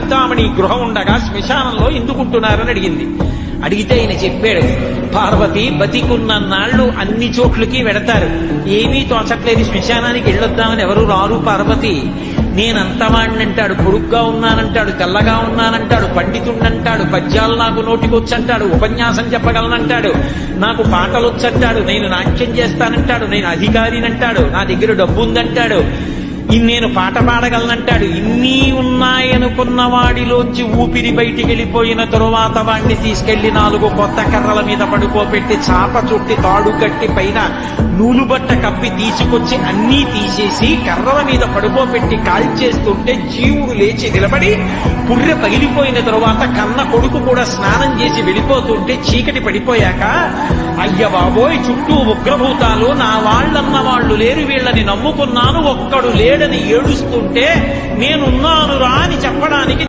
చింతామణి గృహం ఉండగా శ్మశానంలో ఎందుకుంటున్నారని అడిగింది. అడిగితే ఆయన చెప్పాడు, పార్వతి బతికున్న నాళ్లు అన్ని చోట్లకి వెడతారు, ఏమీ తోచట్లేదు, శ్మశానానికి వెళ్ళొద్దామని ఎవరు రారు పార్వతి. నేనంతవాణ్ణంటాడు, పొడుగ్గా ఉన్నానంటాడు, తెల్లగా ఉన్నానంటాడు, పండితుణ్ణంటాడు, పద్యాలు నాకు నోటికొచ్చంటాడు, ఉపన్యాసం చెప్పగలనంటాడు, నాకు పాటలొచ్చంటాడు, నేను నాట్యం చేస్తానంటాడు, నేను అధికారినంటాడు, నా దగ్గర డబ్బు ఉందంటాడు, నేను పాట పాడగలనంటాడు. ఇన్ని ఉన్నాయనుకున్న వాడిలోంచి ఊపిరి బయటికి వెళ్ళిపోయిన తరువాత వాడిని తీసుకెళ్లి 4 కొత్త కర్రల మీద పడుకోబెట్టి చాప చుట్టి తాడు కట్టి పైన నూలు బట్ట కప్పి తీసుకొచ్చి అన్నీ తీసేసి కర్రల మీద పడుకోబెట్టి కాల్చేస్తుంటే జీవుడు లేచి నిలబడి పుర్రె పగిలిపోయిన తరువాత కన్న కొడుకు కూడా స్నానం చేసి వెళ్ళిపోతుంటే చీకటి పడిపోయాక, అయ్య బాబోయ్ చుట్టూ ఉగ్రభూతాలు, నా వాళ్ళన్న వాళ్ళు లేరు, వీళ్ళని నమ్ముకున్నాను, ఒక్కడు లేడని ఏడుస్తుంటే నేనున్నాను రా అని చెప్పడానికి